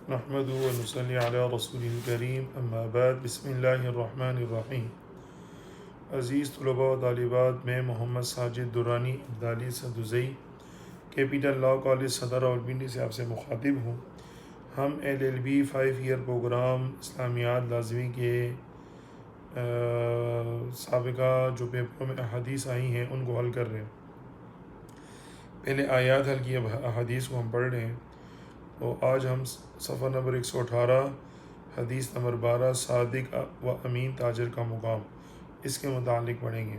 نحمده ونصلي على رسوله الكريم اما بعد بسم اللہ الرحمن الرحیم۔ عزیز طلباء و طالبات، میں Muhammad Sajid Durrani Abdali Sadozai capital law college Saddar Rawalpindi سے آپ سے مخاطب ہوں۔ ہم LLB 5 ایئر پروگرام اسلامیات لازمی کے سابقہ جو پیپروں میں احادیث آئی ہیں ان کو حل کر رہے ہیں۔ پہلے آیات حل کی، اب احادیث کو ہم پڑھ رہے ہیں۔ تو آج ہم صفحہ نمبر 118 حدیث نمبر 12 صادق و امین تاجر کا مقام، اس کے متعلق پڑھیں گے۔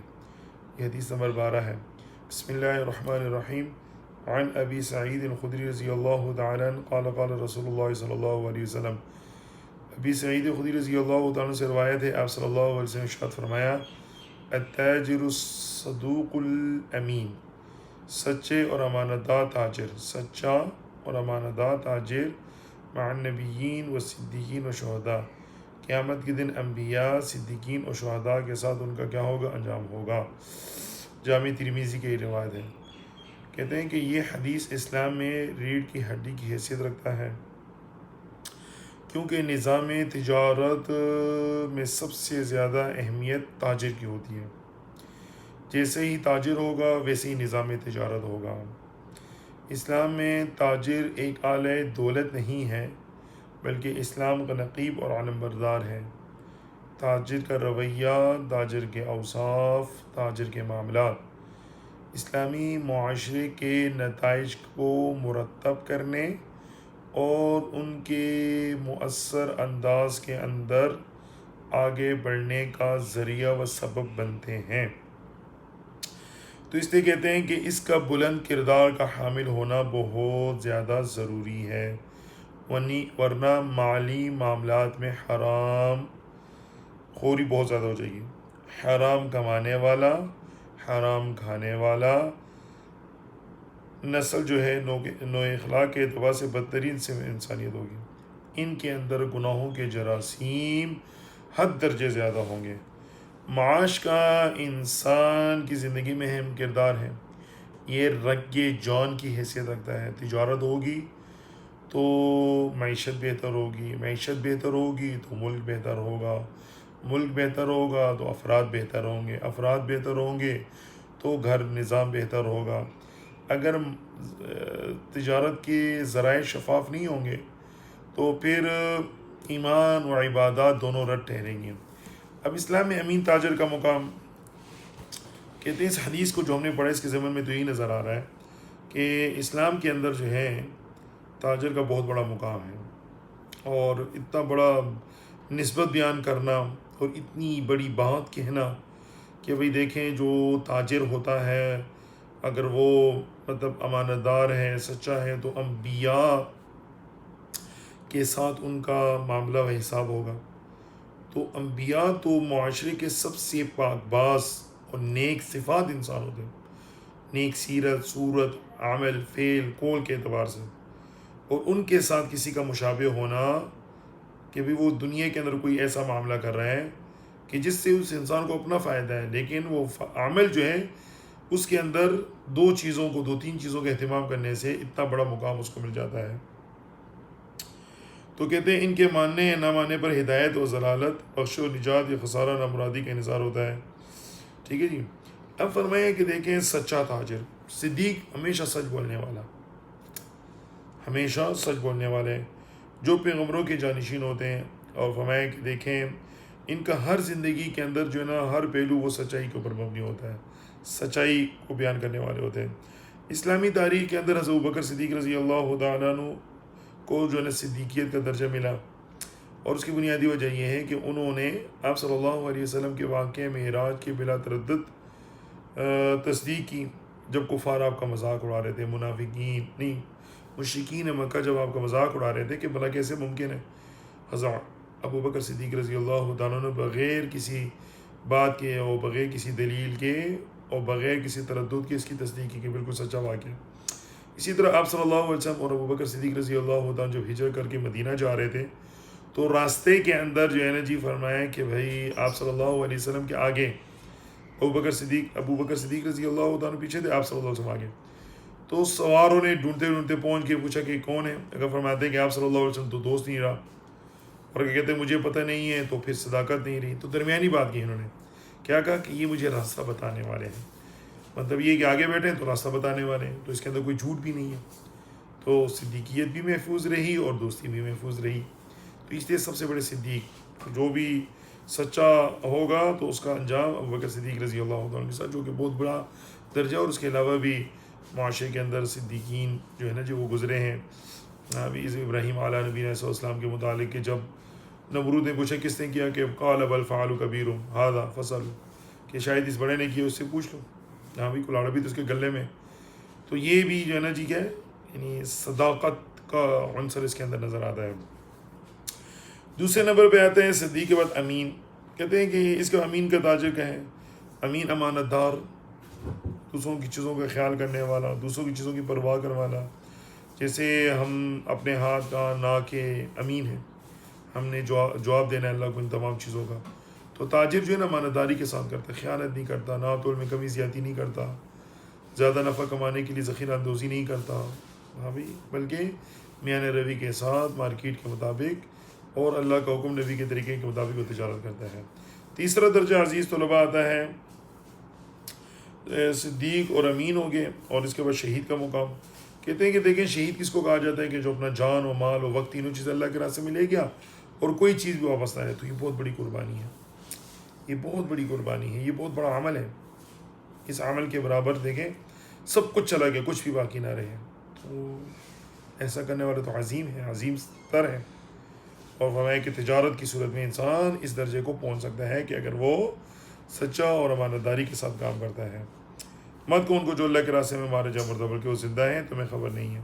یہ حدیث نمبر 12 ہے۔ بسم اللہ الرحمن الرحیم۔ عن ابی سعید الخدری رضی اللہ تعالیٰ عنہ قال قال رسول اللہ صلی اللہ علیہ وسلم۔ ابی سعید خدری رضی اللہ تعالیٰ عنہ سے روایت ہے، آپ صلی اللہ علیہ وسلم نے ارشاد فرمایا، التاجر الصدوق الامین، سچے اور امانت دار تاجر، سچا اور امانت دار تاجر، مع النبیین و صدیقین و شہداء، قیامت کے دن انبیاء، صدیقین اور شہداء کے ساتھ ان کا کیا ہوگا؟ انجام ہوگا۔ جامع ترمذی کی روایت ہے۔ کہتے ہیں کہ یہ حدیث اسلام میں ریڑھ کی ہڈی کی حیثیت رکھتا ہے، کیونکہ نظام تجارت میں سب سے زیادہ اہمیت تاجر کی ہوتی ہے۔ جیسے ہی تاجر ہوگا ویسے ہی نظام تجارت ہوگا۔ اسلام میں تاجر ایک اعلی دولت نہیں ہے، بلکہ اسلام کا نقیب اور علم بردار ہے۔ تاجر کا رویہ، تاجر کے اوصاف، تاجر کے معاملات اسلامی معاشرے کے نتائج کو مرتب کرنے اور ان کے مؤثر انداز کے اندر آگے بڑھنے کا ذریعہ و سبب بنتے ہیں۔ تو اس لیے کہتے ہیں کہ اس کا بلند کردار کا حامل ہونا بہت زیادہ ضروری ہے، ورنہ مالی معاملات میں حرام خوری بہت زیادہ ہو جائے گی۔ حرام کمانے والا، حرام کھانے والا نسل جو ہے نو اخلاق کے اعتبار سے بدترین سے انسانیت ہوگی۔ ان کے اندر گناہوں کے جراثیم حد درجے زیادہ ہوں گے۔ معاش کا انسان کی زندگی میں اہم کردار ہے، یہ رگ جان کی حیثیت رکھتا ہے۔ تجارت ہوگی تو معیشت بہتر ہوگی، معیشت بہتر ہوگی تو ملک بہتر ہوگا، ملک بہتر ہوگا تو افراد بہتر ہوں گے، افراد بہتر ہوں گے تو گھر نظام بہتر ہوگا۔ اگر تجارت کے ذرائع شفاف نہیں ہوں گے تو پھر ایمان و عبادات دونوں رد ٹھہریں گے۔ اب اسلام میں امین تاجر کا مقام، کہتے ہیں اس حدیث کو جو ہم نے پڑھا اس کے ضمن میں تو یہی نظر آ رہا ہے کہ اسلام کے اندر جو ہے تاجر کا بہت بڑا مقام ہے، اور اتنا بڑا نسبت بیان کرنا اور اتنی بڑی بات کہنا کہ بھئی دیکھیں جو تاجر ہوتا ہے اگر وہ امانت دار ہے، سچا ہے، تو انبیاء کے ساتھ ان کا معاملہ و حساب ہوگا۔ تو انبیاء تو معاشرے کے سب سے پاک باز اور نیک صفات انسان ہوتے ہیں، نیک سیرت، صورت، عمل، فعل، قول کے اعتبار سے، اور ان کے ساتھ کسی کا مشابہ ہونا کہ بھی وہ دنیا کے اندر کوئی ایسا معاملہ کر رہے ہیں کہ جس سے اس انسان کو اپنا فائدہ ہے، لیکن وہ عمل جو ہے اس کے اندر دو تین چیزوں کا اہتمام کرنے سے اتنا بڑا مقام اس کو مل جاتا ہے۔ تو کہتے ہیں ان کے ماننے یا نہ ماننے پر ہدایت و ضلالت، بخش و نجات یا خسارہ نامرادی کا انحصار ہوتا ہے۔ ٹھیک ہے جی۔ اب فرمایا کہ دیکھیں سچا تاجر، صدیق ہمیشہ سچ بولنے والا، ہمیشہ سچ بولنے والے جو پیغمبروں کے جانشین ہوتے ہیں، اور فرمایا کہ دیکھیں ان کا ہر زندگی کے اندر جو ہے نا ہر پہلو وہ سچائی کے اوپر مبنی ہوتا ہے، سچائی کو بیان کرنے والے ہوتے ہیں۔ اسلامی تاریخ کے اندر حضرت ابوبکر صدیق رضی اللہ تعالیٰ عنہ کو جو ہے نا صدیقیت کا درجہ ملا، اور اس کی بنیادی وجہ یہ ہے کہ انہوں نے آپ صلی اللہ علیہ وسلم کے واقعے معراج کی بلا تردد تصدیق کی، جب کفار آپ کا مذاق اڑا رہے تھے، مشرکین مکہ جب آپ کا مذاق اڑا رہے تھے کہ بھلا کیسے ممکن ہے۔ حضرت ابوبکر صدیق رضی اللہ تعالیٰ نے بغیر کسی بات کے اور بغیر کسی دلیل کے اور بغیر کسی تردد کے اس کی تصدیق کی کہ بالکل سچا واقعہ۔ اسی طرح آپ صلی اللہ علیہ وسلم اور ابوبکر صدیق رضی اللہ تعالیٰ جب ہجرت کر کے مدینہ جا رہے تھے تو راستے کے اندر جو ہے نا جی فرمایا کہ بھائی آپ صلی اللہ علیہ وسلم کے آگے ابوبکر صدیق رضی اللہ تعالیٰ پیچھے تھے، آپ صلی اللہ علیہ وسلم آگے، تو سواروں نے ڈھونڈتے ڈھونڈتے پہنچ کے پوچھا کہ کون ہے. اگر فرماتے ہیں کہ آپ صلی اللہ علیہ وسلم تو دوست نہیں رہا, اور کہتے ہیں مجھے پتہ نہیں ہے تو پھر صداقت نہیں رہی. تو درمیانی بات کی انہوں نے کیا کہا کہ یہ مجھے راستہ بتانے والے ہیں, مطلب یہ کہ آگے بیٹھے ہیں تو راستہ بتانے والے ہیں, تو اس کے اندر کوئی جھوٹ بھی نہیں ہے. تو صدیقیت بھی محفوظ رہی اور دوستی بھی محفوظ رہی. تو اس لیے سب سے بڑے صدیق جو بھی سچا ہوگا تو اس کا انجام ابوبکر صدیق رضی اللہ عنہ کے ساتھ, جو کہ بہت بڑا درجہ, اور اس کے علاوہ بھی معاشرے کے اندر صدیقین جو ہے نا جو وہ گزرے ہیں. ابھی ابراہیم علیہ نبی علیہ السلام کے متعلق کہ جب نمرود نے پوچھا کس نے کیا, کہ قال بل فعل کبیرہم ھذا فاسألوا, کہ شاید اس بڑے نے کیا, اس سے پوچھ لو. ہاں بھی کلاڑا بھی تو اس کے گلے میں. تو یہ بھی جو ہے نا جی کیا ہے, یعنی صداقت کا عنصر اس کے اندر نظر آتا ہے. دوسرے نمبر پہ آتے ہیں صدیق کے بعد امین. کہتے ہیں کہ اس کا امین کا تاجر کیا ہے؟ امین امانت دار, دوسروں کی چیزوں کا خیال کرنے والا, دوسروں کی چیزوں کی پرواہ کرنے والا. جیسے ہم اپنے ہاتھ کا ناک کے امین ہیں, ہم نے جواب دینا ہے اللہ کو ان تمام چیزوں کا. تو تاجر جو ہے نا امانت داری کے ساتھ کرتا ہے, خیانت نہیں کرتا, ناپ تول میں کمی زیادتی نہیں کرتا, زیادہ نفع کمانے کے لیے ذخیرہ اندوزی نہیں کرتا, ہاں بھائی, بلکہ میان روی کے ساتھ مارکیٹ کے مطابق اور اللہ کا حکم نبی کے طریقے کے مطابق وہ تجارت کرتا ہے. تیسرا درجہ عزیز طلباء آتا ہے صدیق اور امین ہو گئے, اور اس کے بعد شہید کا مقام. کہتے ہیں کہ دیکھیں شہید کس کو کہا جاتا ہے, کہ جو اپنا جان و مال و وقت تینوں چیزیں اللہ کے راستے میں لے گیا اور کوئی چیز بھی واپس نہ آئے. تو یہ بہت بڑی قربانی ہے, یہ بہت بڑی قربانی ہے, یہ بہت بڑا عمل ہے. اس عمل کے برابر دیکھیں سب کچھ چلا گیا, کچھ بھی باقی نہ رہے. تو ایسا کرنے والے تو عظیم ہے, عظیم تر ہے. اور فرمایا کہ تجارت کی صورت میں انسان اس درجے کو پہنچ سکتا ہے کہ اگر وہ سچا اور امانت داری کے ساتھ کام کرتا ہے. مت کو ان کو جو اللہ کے راستے میں مارے جا مردہ, بلکہ وہ زندہ ہیں تمہیں خبر نہیں ہے.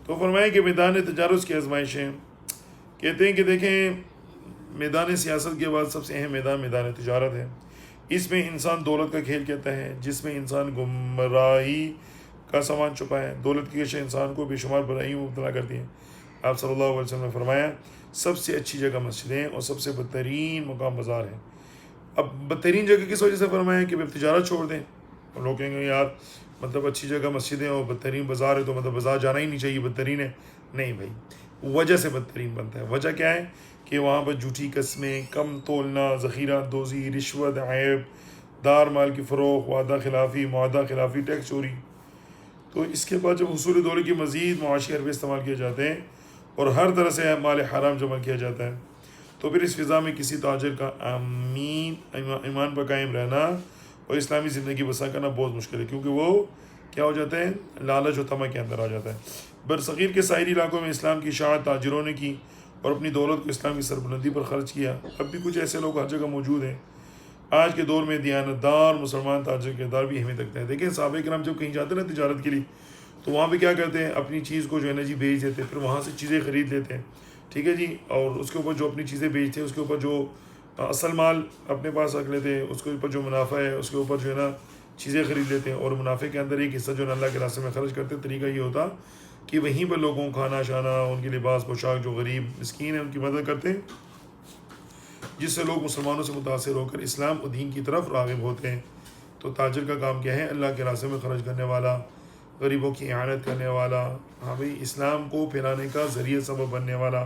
تو فرمایا کہ میدان تجارت کی آزمائشیں. کہتے ہیں کہ دیکھیں میدان سیاست کے بعد سب سے اہم میدان تجارت ہے. اس میں انسان دولت کا کھیل کہتا ہے, جس میں انسان گمراہی کا سامان چھپا ہے. دولت کی کشش انسان کو بے شمار برائیوں میں مبتلا کرتی ہیں. آپ صلی اللہ علیہ وسلم نے فرمایا سب سے اچھی جگہ مسجدیں اور سب سے بدترین مقام بازار ہے. اب بدترین جگہ کس وجہ سے فرمایا کہ اب تجارت چھوڑ دیں. اور لوگ کہیں گے یار مطلب اچھی جگہ مسجدیں اور بدترین بازار ہے تو مطلب بازار جانا ہی نہیں چاہیے, بدترین ہے. نہیں بھائی, وجہ سے بدترین بنتا ہے. وجہ کیا ہے کہ وہاں پر جھوٹی قسمیں, کم تولنا, ذخیرہ دوزی, رشوت, عیب, دار مال کی فروخت, وعدہ خلافی, معاہدہ خلافی, ٹیکس چوری. تو اس کے بعد جب حصول دولت کی مزید معاشی حربے استعمال کیے جاتے ہیں اور ہر طرح سے مال حرام جمع کیا جاتا ہے, تو پھر اس فضا میں کسی تاجر کا ایمان پر قائم رہنا اور اسلامی زندگی بسا کرنا بہت مشکل ہے, کیونکہ وہ کیا ہو جاتا ہے, لالچ و طمع کے اندر آ جاتا ہے. برصغیر کے ساحلی علاقوں میں اسلام کی اشاعت تاجروں نے کی اور اپنی دولت کو اسلام کی سربلندی پر خرچ کیا. اب بھی کچھ ایسے لوگ ہر جگہ موجود ہیں. آج کے دور میں دیانتدار مسلمان تاجر کردار بھی اہمیت رکھتے ہیں. دیکھیں صحابہ کرام جب کہیں جاتے ہیں نا تجارت کے لیے, تو وہاں پہ کیا کرتے ہیں, اپنی چیز کو جو ہے نا جی بیچ دیتے ہیں, پھر وہاں سے چیزیں خرید لیتے ہیں, ٹھیک ہے جی, اور اس کے اوپر جو اپنی چیزیں بیچتے ہیں اس کے اوپر جو اصل مال اپنے پاس رکھ لیتے ہیں, اس کے اوپر جو منافع ہے اس کے اوپر جو ہے نا چیزیں خرید لیتے ہیں, اور منافع کے اندر ایک حصہ جو ہے اللہ کے راستے میں خرچ کرتے ہیں. طریقہ یہ ہوتا کہ وہیں پر لوگوں کو کھانا شانا, ان کے لباس پوشاک, جو غریب مسکین ہیں ان کی مدد کرتے ہیں, جس سے لوگ مسلمانوں سے متاثر ہو کر اسلام و دین کی طرف راغب ہوتے ہیں. تو تاجر کا کام کیا ہے, اللہ کے راستے میں خرچ کرنے والا, غریبوں کی اعانت کرنے والا, ہاں بھائی اسلام کو پھیلانے کا ذریعہ سبب بننے والا.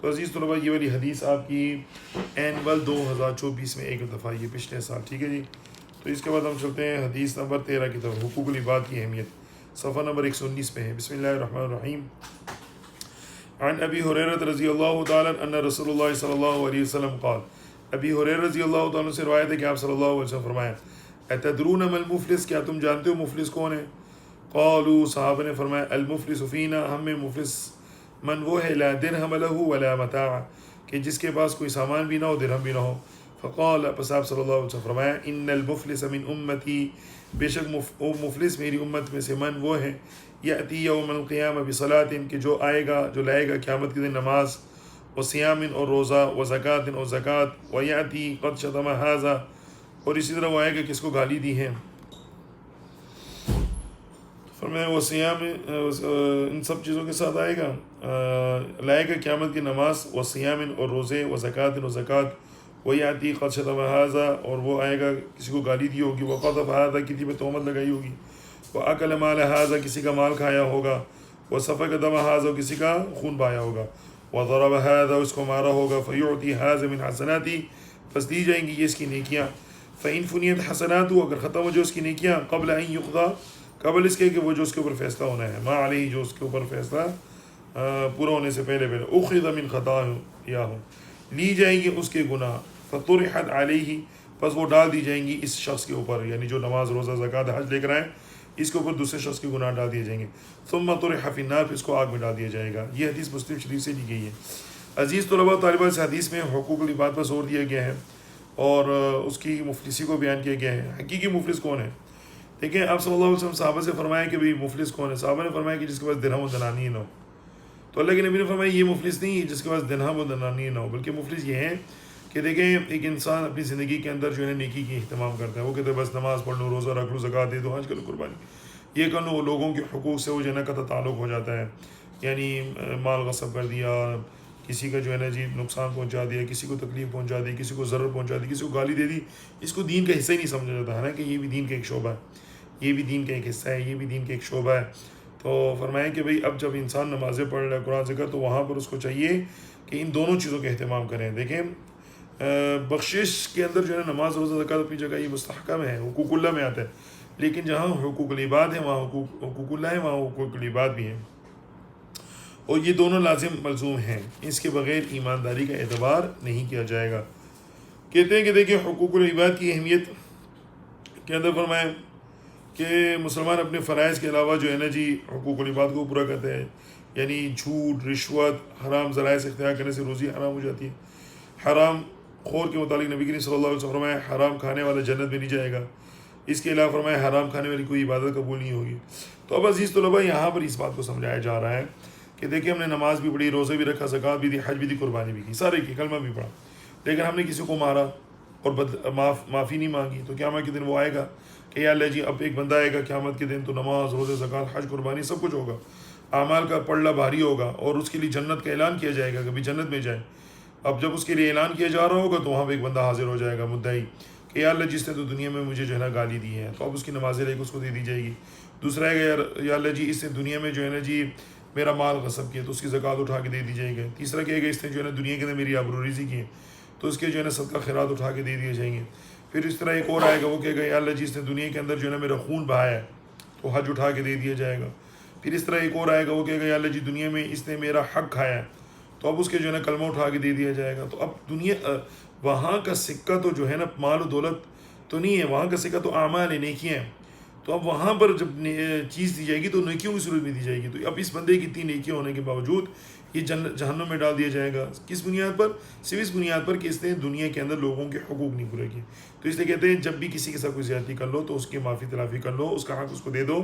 تو عزیز طلباء یہ والی حدیث آپ کی اینول 2024 میں ایک دفعہ, یہ پچھلے سال, ٹھیک ہے جی. تو اس کے بعد ہم چلتے ہیں حدیث نمبر 13 کی طرف, حقوق العباد کی اہمیت, صفحہ نمبر 119 پہ ہے. بسم اللہ الرحمن الرحیم. عن ابی ہریرہ رضی اللہ تعالیٰ ان رسول اللہ صلی اللہ علیہ وسلم قال. ابی ہریرہ رضی اللہ تعالیٰ سے روایت ہے کہ آپ صلی اللہ علیہ وسلم فرمایا اتدرون ما المفلس, کیا تم جانتے ہو مفلس کون ہے؟ قالوا, صحابہ نے فرمایا المفلس فینا, ہم میں مفلس من وہ ہے لا درہم لہ ولا متاع, کہ جس کے پاس کوئی سامان بھی نہ ہو, درہم بھی نہ ہو. فقال, پس آپ صلی اللہ علیہ وسلم فرمایا ان المفلس من امتی, بے شک مفلس میری امت میں سے, من وہ ہے یأتی یوم القیامہ بصلاۃ, کہ جو آئے گا, جو لائے گا قیامت کے دن نماز, و صیام اور روزہ, و زکوٰۃ اور زکوٰۃ, و یأتی قد شتم ھذا, اور اسی طرح وہ آئے گا کس کو گالی دی ہے. فرمایا وہ سیام, ان سب چیزوں کے ساتھ آئے گا, لائے گا قیامت کی نماز, و سیام اور روزے, و زکوٰۃ اور زکوٰۃ, و یأتی قد شتم ھذا, اور وہ آئے گا کسی کو گالی دی ہوگی, و قذف ھذا, کسی پہ تہمت لگائی ہوگی, وَأَكَلَ مَالَ هَذَا کسی کا مال کھایا ہوگا، وَسَفَكَ دَمَ هَذَا کسی کا خون بہایا ہوگا، وَضَرَبَ هَذَا اس کو مارا ہوگا، فَيُعْطِي هَذَا مِنْ حَسَنَاتِهِ پس دی جائیں گی یہ اس کی نیکیاں، فَإِنْ فُنِيَتْ حَسَنَاتُهُ اگر ختم ہو جو اس کی نیکیاں، قبل أن يقضى قبل اس کے کہ وہ جو اس کے اوپر فیصلہ ہونا ہے، ما علیہ جو اس کے اوپر فیصلہ پورا ہونے سے پہلے اخذ من خطاياه لی جائیں گی اس کے گناہ، فطرحت علیہ پس وہ ڈال دی جائیں گی اس شخص کے اوپر، یعنی جو نماز روزہ زکوٰۃ حج لے کر آئے اس کے اوپر دوسرے شخص کے گناہ ڈال دیے جائیں گے، ثم طرح فی النار اس کو آگ میں ڈال دیا جائے گا۔ یہ حدیث مسلم شریف سے لی گئی ہے۔ عزیز طلباء طالبات اس حدیث میں حقوق العباد پر زور دیا گیا ہے اور اس کی مفلسی کو بیان کیا گیا ہے۔ حقیقی مفلس کون ہے؟ دیکھیں آپ صلی اللہ علیہ وسلم صحابہ سے فرمایا کہ بھئی مفلس کون ہے؟ صحابہ نے فرمایا کہ جس کے پاس درہم و دنانیر نہ ہو، تو اللہ کے نبی نے فرمایا یہ مفلس نہیں ہے جس کے پاس درہم و دنانیر نہ ہو، بلکہ مفلس یہ ہے کہ دیکھیں ایک انسان اپنی زندگی کے اندر جو ہے نیکی کی اہتمام کرتا ہے، وہ کہتے ہیں بس نماز پڑھ لوں، روزہ رکھ لوں، زکوٰۃ دے دو، حج کر لوں، قربانی یہ کر لوں، لوگوں کے حقوق سے وہ جو ہے نا قطع تعلق ہو جاتا ہے، یعنی مال غصب کر دیا، کسی کا جو ہے نا جی نقصان پہنچا دیا، کسی کو تکلیف پہنچا دی، کسی کو ضرر پہنچا دی، کسی کو گالی دے دی، اس کو دین کا حصہ ہی نہیں سمجھا جاتا ہے نا کہ یہ بھی دین کا ایک شعبہ ہے، یہ بھی دین کا ایک حصہ ہے، یہ بھی دین کا ایک شعبہ ہے۔ تو فرمایا کہ بھئی اب جب انسان نمازیں پڑھ رہا ہے، قرآن ذکر، تو وہاں پر اس کو چاہیے کہ ان دونوں چیزوں کا اہتمام کریں۔ دیکھیں بخشش کے اندر جو ہے نا نماز روزہ زکوٰۃ اپنی جگہ یہ مستحکم ہے، حقوق اللہ میں آتا ہے، لیکن جہاں حقوق العباد ہے وہاں حقوق اللہ ہے، وہاں حقوق العباد بھی ہیں، اور یہ دونوں لازم ملزوم ہیں، اس کے بغیر ایمانداری کا اعتبار نہیں کیا جائے گا۔ کہتے ہیں کہ دیکھیں حقوق العباد کی اہمیت کے اندر فرمائیں کہ مسلمان اپنے فرائض کے علاوہ جو ہے نا جی حقوق العباد کو پورا کرتے ہیں، یعنی جھوٹ، رشوت، حرام ذرائع سے اختیار کرنے سے روزی حرام ہو جاتی ہے۔ حرام خور کے متعلق نبی کریم صلی اللہ علیہ وسلم فرمایا حرام کھانے والا جنت میں نہیں جائے گا، اس کے علاوہ فرمایا حرام کھانے والی کوئی عبادت قبول نہیں ہوگی۔ تو اب عزیز طلباء یہاں پر اس بات کو سمجھایا جا رہا ہے کہ دیکھیں ہم نے نماز بھی پڑھی، روزہ بھی رکھا، زکوٰۃ بھی دی، حج بھی دی، قربانی بھی کی، سارے کی، کلمہ بھی پڑھا، لیکن ہم نے کسی کو مارا اور معافی نہیں مانگی، تو قیامت کے دن وہ آئے گا کہ یا اللہ جی اب ایک بندہ آئے گا قیامت کے دن تو نماز روزہ زکوٰۃ حج قربانی سب کچھ ہوگا، اعمال کا پلڑا بھاری ہوگا اور اس کے لیے جنت کا اعلان کیا جائے گا کہ بھی جنت میں جائے۔ اب جب اس کے لیے اعلان کیا جا رہا ہوگا تو وہاں پہ ایک بندہ حاضر ہو جائے گا مدعی کہ یا اللہ جس نے تو دنیا میں مجھے جو ہے نا گالی دی ہے، تو اب اس کی نمازیں لے کے اس کو دے دی جائے گی۔ دوسرا ہے کہ یا اللہ جی اس نے دنیا میں جو ہے نا جی میرا مال غصب کیا تو اس کی زکوٰۃ اٹھا کے دے دی جائے گی۔ تیسرا کہے گا اس نے جو ہے نا دنیا کے اندر میری آبروریزی کی ہے تو اس کے جو ہے نا صدقہ خیرات اٹھا کے دے دیے جائیں گے۔ پھر اس طرح ایک اور آئے گا، وہ کہے گا یا اللہ جی اس نے دنیا کے اندر جو ہے نا میرا خون بہایا ہے تو حج اٹھا کے دے دیا جائے گا۔ پھر اس طرح ایک اور آئے گا، وہ کہے گا یا اللہ جی دنیا میں اس نے میرا حق کھایا ہے تو اب اس کے جو ہے نا کلمہ اٹھا کے دے دیا جائے گا۔ تو اب دنیا وہاں کا سکہ تو جو ہے نا مال و دولت تو نہیں ہے، وہاں کا سکہ تو اعمال ہے، نیکیاں ہیں۔ تو اب وہاں پر جب چیز دی جائے گی تو نیکیوں کی صورت میں دی جائے گی، تو اب اس بندے کی اتنی نیکیاں ہونے کے باوجود یہ جہنم میں ڈال دیا جائے گا۔ کس بنیاد پر؟ صرف اس بنیاد پر کہ اس نے دنیا کے اندر لوگوں کے حقوق نہیں پورے کیے۔ تو اس لیے کہتے ہیں جب بھی کسی کے ساتھ کوئی زیادتی کر لو تو اس کی معافی تلافی کر لو، اس کا حق اس کو دے دو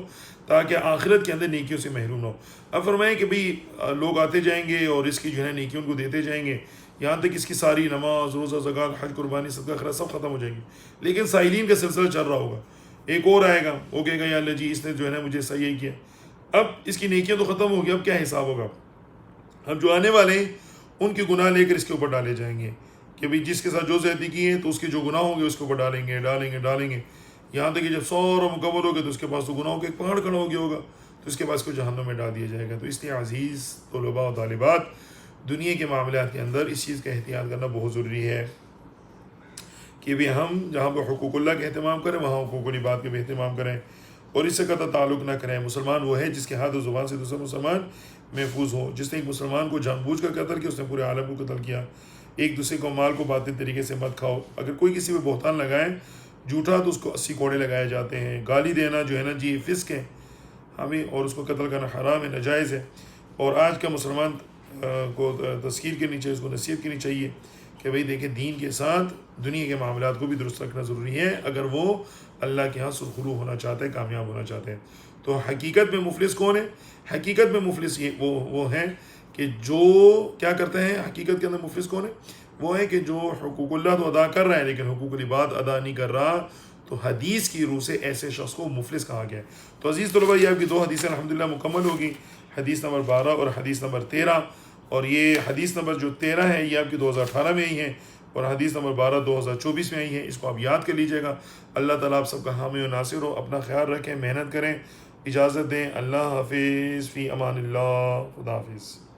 تاکہ آخرت کے اندر نیکیوں سے محروم نہ ہو۔ اب فرمائیں کہ بھئی لوگ آتے جائیں گے اور اس کی جو ہے نیکیوں کو دیتے جائیں گے یہاں تک اس کی ساری نماز روزہ زکوٰۃ حج قربانی صدقہ خیرات سب ختم ہو جائیں گی، لیکن سائلین کا سلسلہ چل رہا ہوگا۔ ایک اور آئے گا، وہ کہے گا یا اللہ جی اس نے جو ہے نا مجھے صحیح کیا، اب اس کی نیکیاں تو ختم ہو گئی، اب کیا حساب ہوگا؟ اب جو آنے والے ہیں ان کے گناہ لے کر اس کے اوپر ڈالے جائیں گے کہ بھئی جس کے ساتھ جو زیادتی کی ہے تو اس کے جو گناہ ہوں گے اس کے اوپر ڈالیں گے، یہاں تک کہ جب سورا مکمل ہوگا تو اس کے پاس تو گناہوں کے ایک پہاڑ کھڑا ہو گیا ہوگا، تو اس کے پاس کو جہنم میں ڈال دیا جائے گا۔ تو اس لیے عزیز طلباء و طالبات دنیا کے معاملات کے اندر اس چیز کا احتیاط کرنا بہت ضروری ہے کہ بھی ہم جہاں پہ حقوق اللہ کا اہتمام کریں وہاں حقوق العباد کے بھی اہتمام کریں اور اس سے قطع تعلق نہ کریں۔ مسلمان وہ ہے جس کے ہاتھ و زبان سے دوسرا مسلمان محفوظ ہو۔ جس نے ایک مسلمان کو جان بوجھ کر قتل کیا اس نے پورے عالم کو قتل کیا۔ ایک دوسرے کو مال کو باطل طریقے سے مت کھاؤ۔ اگر کوئی کسی پہ بہتان لگائے جھوٹا تو اس کو 80 کوڑے لگائے جاتے ہیں۔ گالی دینا جو ہے نا جی فسق ہے ہمیں، اور اس کو قتل کرنا حرام ہے، ناجائز ہے۔ اور آج کا مسلمان کو تذکیر کرنی چاہیے، اس کو نصیحت کرنی چاہیے کہ بھئی دیکھیں دین کے ساتھ دنیا کے معاملات کو بھی درست رکھنا ضروری ہے اگر وہ اللہ کے ہاں سرخرو ہونا چاہتے ہیں، کامیاب ہونا چاہتے ہیں۔ تو حقیقت میں مفلس کون ہے؟ حقیقت میں مفلس وہ ہیں کہ جو کیا کرتے ہیں۔ حقیقت کے اندر مفلس کون ہے؟ وہ ہے کہ جو حقوق اللہ تو ادا کر رہا ہے لیکن حقوق العباد ادا نہیں کر رہا، تو حدیث کی روح سے ایسے شخص کو مفلس کہا گیا ہے۔ تو عزیز طلباء یہ آپ کی 2 حدیثیں الحمدللہ مکمل ہوگی، حدیث نمبر 12 اور حدیث نمبر 13، اور یہ حدیث نمبر جو 13 ہے یہ آپ کی 2018 میں ہی ہے، اور حدیث نمبر 12/2024 میں آئی ہے، اس کو آپ یاد کر لیجیے گا۔ اللہ تعالیٰ آپ سب کا حامی و ناصر ہو، اپنا خیال رکھیں، محنت کریں، اجازت دیں، اللہ حافظ، فی امان اللہ، خدا حافظ۔